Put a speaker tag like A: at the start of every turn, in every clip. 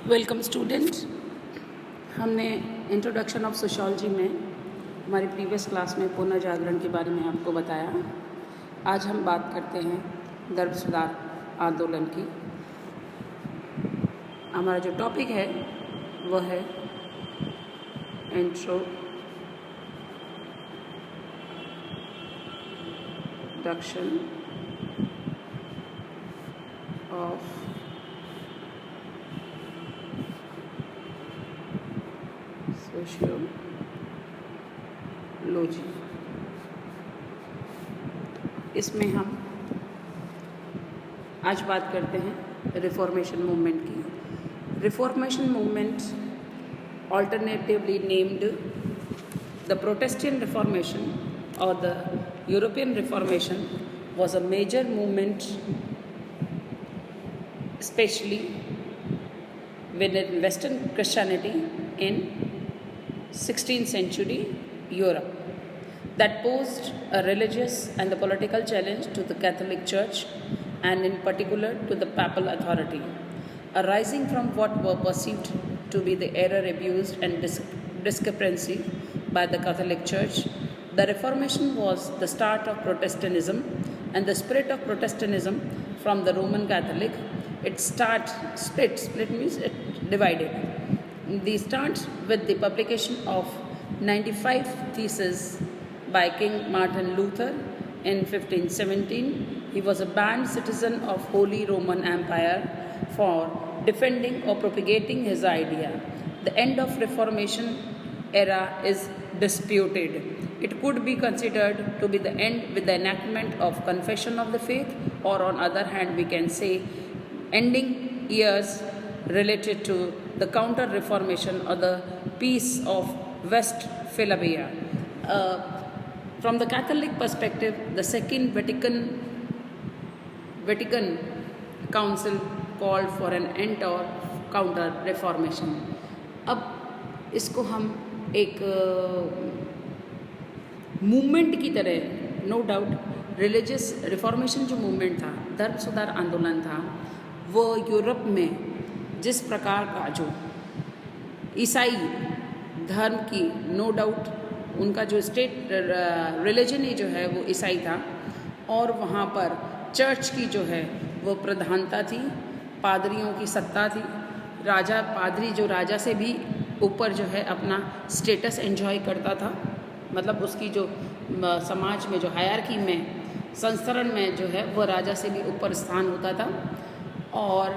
A: Welcome students. हमने introduction of sociology में हमारी प्रीवियस क्लास में पुनर्जागरण के बारे में आपको बताया। आज हम बात करते हैं धर्म सुधार आंदोलन की। हमारा जो टॉपिक है वह है इंट्रोडक्शन ऑफ सोशियोलॉजी। इसमें हम आज बात करते हैं रिफॉर्मेशन मूवमेंट की। Reformation movement alternatively named the Protestant Reformation or the European Reformation was a major movement, especially within Western Christianity in 16th century Europe, that posed a religious and the political challenge to the Catholic Church and in particular to the papal authority, arising from what were perceived to be the error abused and discrepancy by the Catholic Church. The Reformation was the start of Protestantism, and the spirit of Protestantism from the Roman Catholic. Split means it divided. The starts with the publication of 95 Theses by King Martin Luther in 1517. He was a banned citizen of Holy Roman Empire for defending or propagating his idea. The end of Reformation era is disputed. It could be considered to be the end with the enactment of Confession of the Faith, or on other hand we can say ending years related to the Counter-Reformation or the Peace of Westphalia. From the Catholic perspective, the Second Vatican Council called for an end or counter reformation. अब इसको हम एक movement की तरह, no doubt religious reformation जो movement था, धर्म सुधार आंदोलन था, वो यूरोप में जिस प्रकार का जो ईसाई धर्म की, नो डाउट उनका जो स्टेट रिलीजन ही जो है वो ईसाई था, और वहाँ पर चर्च की जो है वो प्रधानता थी, पादरियों की सत्ता थी, राजा पादरी जो राजा से भी ऊपर जो है अपना स्टेटस एंजॉय करता था, मतलब उसकी जो समाज में जो हायरार्की में संस्तरण में जो है वो राजा से भी ऊपर स्थान होता था। और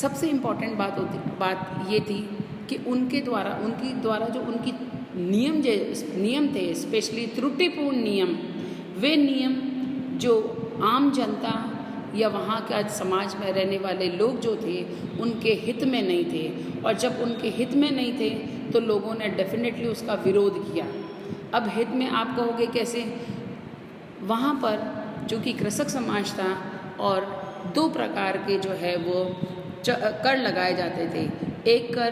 A: सबसे इम्पॉर्टेंट बात ये थी कि उनकी द्वारा जो उनकी नियम थे, स्पेशली त्रुटिपूर्ण नियम, वे नियम जो आम जनता या वहाँ का समाज में रहने वाले लोग जो थे उनके हित में नहीं थे, और जब उनके हित में नहीं थे तो लोगों ने डेफिनेटली उसका विरोध किया। अब हित में आप कहोगे कैसे? वहाँ पर जो कि कृषक समाज था और दो प्रकार के जो है वो कर लगाए जाते थे। एक कर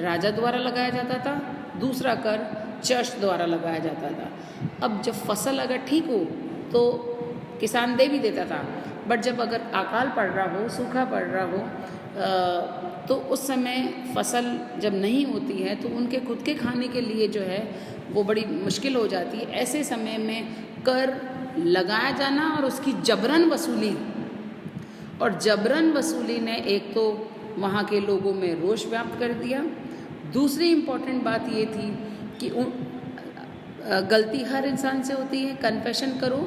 A: राजा द्वारा लगाया जाता था, दूसरा कर चर्च द्वारा लगाया जाता था। अब जब फसल अगर ठीक हो तो किसान दे भी देता था, बट जब अगर अकाल पड़ रहा हो, सूखा पड़ रहा हो, तो उस समय फसल जब नहीं होती है तो उनके खुद के खाने के लिए जो है वो बड़ी मुश्किल हो जाती है। ऐसे समय में कर लगाया जाना और उसकी जबरन वसूली ने एक तो वहाँ के लोगों में रोष व्याप्त कर दिया। दूसरी इम्पॉर्टेंट बात ये थी कि गलती हर इंसान से होती है, कन्फेशन करो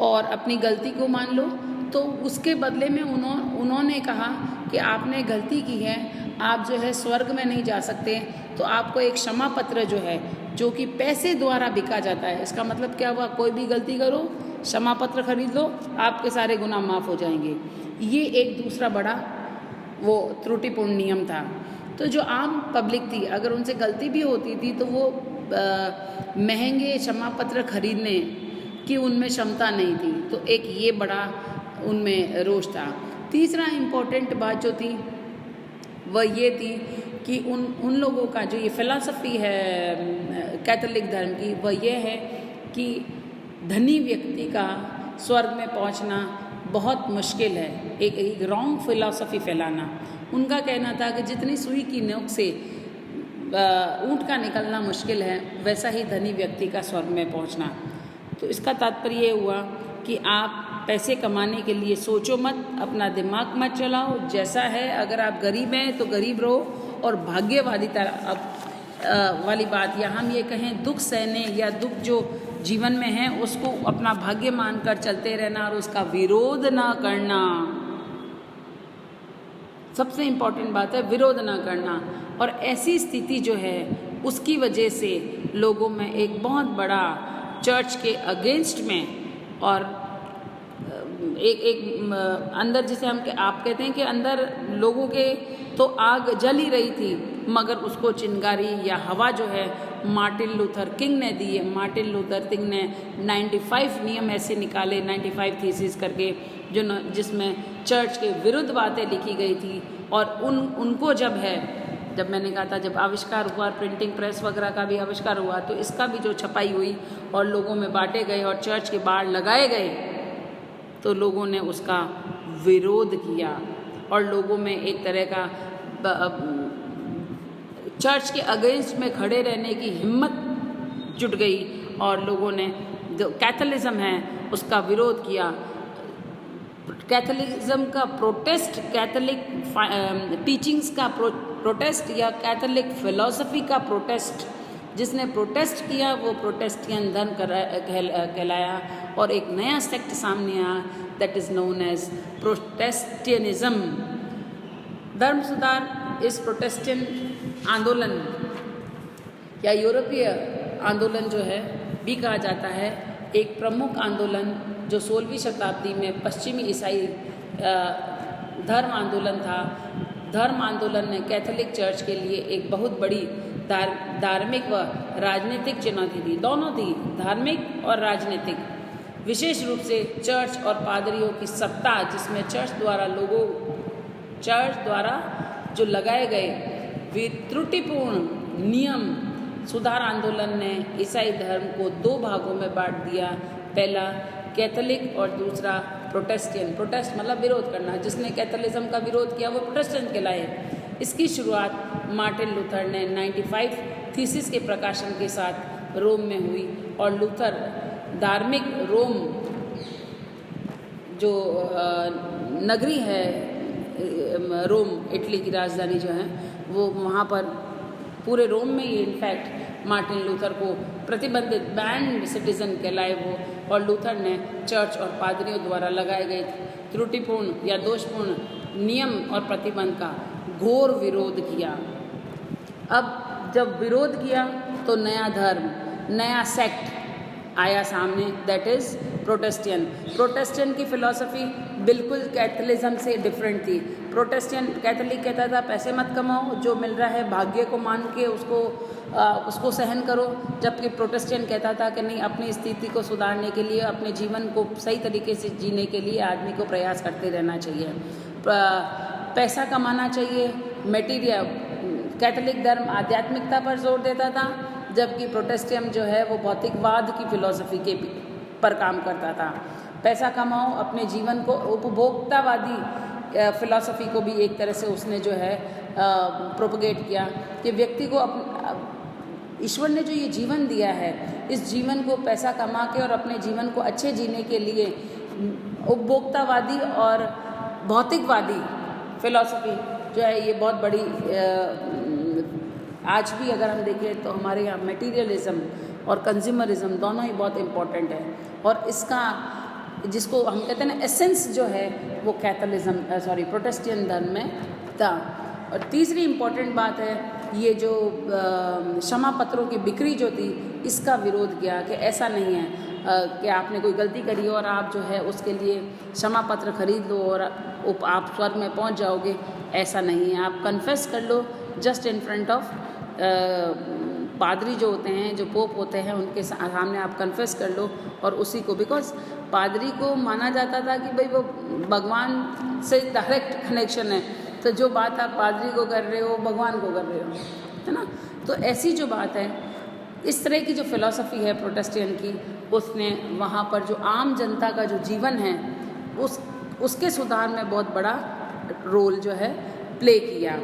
A: और अपनी गलती को मान लो। तो उसके बदले में उन्होंने कहा कि आपने गलती की है, आप जो है स्वर्ग में नहीं जा सकते, तो आपको एक क्षमा पत्र जो है जो कि पैसे द्वारा बिका जाता है। इसका मतलब क्या हुआ? कोई भी गलती करो, क्षमा पत्र खरीद लो, आपके सारे गुनाह माफ़ हो जाएंगे। ये एक दूसरा बड़ा वो त्रुटिपूर्ण नियम था। तो जो आम पब्लिक थी, अगर उनसे गलती भी होती थी तो वो महंगे क्षमा पत्र खरीदने की उनमें क्षमता नहीं थी, तो एक ये बड़ा उनमें रोष था। तीसरा इम्पोर्टेंट बात जो थी वह ये थी कि उन लोगों का जो ये फ़िलासफ़ी है कैथोलिक धर्म की, वह ये है कि धनी व्यक्ति का स्वर्ग में पहुंचना बहुत मुश्किल है, एक रॉन्ग फिलॉसफी फैलाना। उनका कहना था कि जितनी सुई की नोक से ऊँट का निकलना मुश्किल है, वैसा ही धनी व्यक्ति का स्वर्ग में पहुंचना। तो इसका तात्पर्य ये हुआ कि आप पैसे कमाने के लिए सोचो मत, अपना दिमाग मत चलाओ, जैसा है। अगर आप गरीब हैं तो गरीब रहो, और भाग्यवादिता वाली बात, या हम ये कहें दुख सहने या दुख जो जीवन में है उसको अपना भाग्य मानकर चलते रहना और उसका विरोध ना करना। सबसे इम्पॉर्टेंट बात है विरोध ना करना। और ऐसी स्थिति जो है उसकी वजह से लोगों में एक बहुत बड़ा चर्च के अगेंस्ट में, और एक अंदर जिसे आप कहते हैं कि अंदर लोगों के तो आग जल ही रही थी, मगर उसको चिंगारी या हवा जो है मार्टिन लूथर किंग ने दी है। मार्टिन लूथर किंग ने 95 नियम ऐसे निकाले, 95 थीसिस करके, जिसमें चर्च के विरुद्ध बातें लिखी गई थी। और उनको जब मैंने कहा था, जब आविष्कार हुआ, प्रिंटिंग प्रेस वगैरह का भी आविष्कार हुआ, तो इसका भी जो छपाई हुई और लोगों में बांटे गए और चर्च के बाहर लगाए गए, तो लोगों ने उसका विरोध किया और लोगों में एक तरह का चर्च के अगेंस्ट में खड़े रहने की हिम्मत जुट गई, और लोगों ने जो कैथोलिज्म है उसका विरोध किया। कैथोलिज्म का प्रोटेस्ट, कैथोलिक टीचिंग्स का प्रोटेस्ट, या कैथोलिक फिलॉसफी का प्रोटेस्ट, जिसने प्रोटेस्ट किया वो प्रोटेस्टियन धर्म कहलाया, और एक नया सेक्ट सामने आया, दैट इज़ नोन एज प्रोटेस्टियनिज्म। धर्म सुधार इस प्रोटेस्टियन आंदोलन या यूरोपीय आंदोलन जो है भी कहा जाता है, एक प्रमुख आंदोलन जो 16वीं शताब्दी में पश्चिमी ईसाई धर्म आंदोलन था। धर्म आंदोलन ने कैथोलिक चर्च के लिए एक बहुत बड़ी धार्मिक व राजनीतिक चुनौती दी, दोनों थी, धार्मिक और राजनीतिक। विशेष रूप से चर्च और पादरियों की सत्ता, जिसमें चर्च द्वारा जो लगाए गए त्रुटिपूर्ण नियम। सुधार आंदोलन ने ईसाई धर्म को 2 भागों में बांट दिया, पहला कैथोलिक और दूसरा प्रोटेस्टियन। प्रोटेस्ट मतलब विरोध करना, जिसने कैथोलिज्म का विरोध किया वो प्रोटेस्टेंट कहलाए। इसकी शुरुआत मार्टिन लूथर ने 95 थीसिस के प्रकाशन के साथ रोम में हुई, और लूथर धार्मिक रोम जो नगरी है, रोम इटली की राजधानी जो है, वो वहाँ पर पूरे रोम में ही इनफैक्ट मार्टिन लूथर को प्रतिबंधित बैंड सिटीजन कहलाए वो, और लूथर ने चर्च और पादरियों द्वारा लगाए गए त्रुटिपूर्ण या दोषपूर्ण नियम और प्रतिबंध का घोर विरोध किया। अब जब विरोध किया तो नया धर्म, नया सेक्ट आया सामने, दैट इज़ प्रोटेस्टियन। प्रोटेस्टियन की फ़िलॉसफी बिल्कुल कैथोलिज्म से डिफरेंट थी। कैथोलिक कहता था पैसे मत कमाओ, जो मिल रहा है भाग्य को मान के उसको सहन करो, जबकि प्रोटेस्टेंट कहता था कि नहीं, अपनी स्थिति को सुधारने के लिए, अपने जीवन को सही तरीके से जीने के लिए आदमी को प्रयास करते रहना चाहिए, पैसा कमाना चाहिए, मटेरियल। कैथोलिक धर्म आध्यात्मिकता पर जोर देता था, जबकि प्रोटेस्टेंट जो है वो भौतिकवाद की फिलॉसफी के पर काम करता था। पैसा कमाओ, अपने जीवन को, उपभोक्तावादी फिलॉसफी को भी एक तरह से उसने जो है प्रोपगेट किया कि व्यक्ति को ईश्वर ने जो ये जीवन दिया है, इस जीवन को पैसा कमा के और अपने जीवन को अच्छे जीने के लिए उपभोक्तावादी और भौतिकवादी फिलॉसफी जो है ये बहुत बड़ी आज भी अगर हम देखें तो हमारे यहाँ मटेरियलिज्म और कंज्यूमरिज्म दोनों ही बहुत इम्पोर्टेंट है, और इसका जिसको हम कहते हैं ना एसेंस जो है वो प्रोटेस्टेंट धर्म में था। और तीसरी इम्पॉर्टेंट बात है ये जो क्षमा पत्रों की बिक्री जो थी, इसका विरोध किया कि ऐसा नहीं है कि आपने कोई गलती करी और आप जो है उसके लिए क्षमा पत्र खरीद लो और आप स्वर्ग में पहुंच जाओगे, ऐसा नहीं है। आप कन्फेस कर लो जस्ट इन फ्रंट ऑफ पादरी जो होते हैं, जो पोप होते हैं, उनके सामने आप कन्फेस कर लो, और उसी को, बिकॉज पादरी को माना जाता था कि भाई वो भगवान से डायरेक्ट कनेक्शन है, तो जो बात आप पादरी को कर रहे हो भगवान को कर रहे हो, है ना। तो ऐसी जो बात है, इस तरह की जो फिलॉसफी है प्रोटेस्टेंट की, उसने वहाँ पर जो आम जनता का जो जीवन है उसके सुधार में बहुत बड़ा रोल जो है प्ले किया।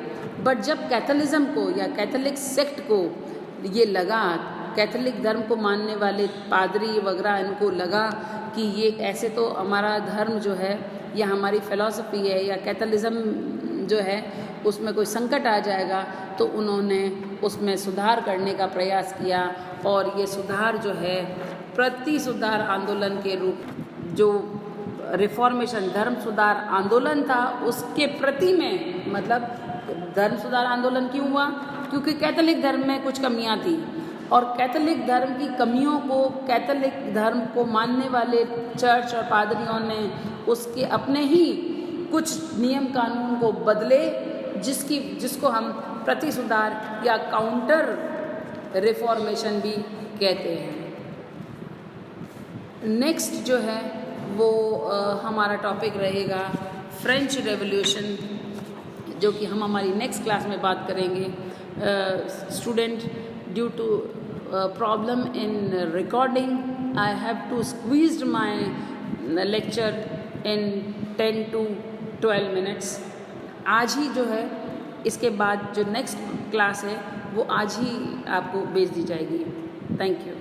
A: बट जब कैथोलिज्म को या कैथोलिक सेक्ट को ये लगा, कैथोलिक धर्म को मानने वाले पादरी वगैरह, इनको लगा कि ये ऐसे तो हमारा धर्म जो है या हमारी फ़िलॉसफी है या कैथोलिज्म जो है उसमें कोई संकट आ जाएगा, तो उन्होंने उसमें सुधार करने का प्रयास किया। और ये सुधार जो है प्रति सुधार आंदोलन के रूप, जो रिफॉर्मेशन धर्म सुधार आंदोलन था उसके प्रति में, मतलब धर्म सुधार आंदोलन क्यों हुआ? क्योंकि कैथोलिक धर्म में कुछ कमियां थी और कैथोलिक धर्म की कमियों को कैथोलिक धर्म को मानने वाले चर्च और पादरियों ने उसके अपने ही कुछ नियम कानून को बदले, जिसको हम प्रति सुधार या काउंटर रिफॉर्मेशन भी कहते हैं। नेक्स्ट जो है वो हमारा टॉपिक रहेगा फ्रेंच रेवोल्यूशन, जो कि हम हमारी नेक्स्ट क्लास में बात करेंगे। Student, due to problem in recording I have to squeezed my lecture in 10 to 12 minutes. आज ही जो है, इसके बाद जो नेक्स्ट क्लास है वो आज ही आपको भेज दी जाएगी। Thank you.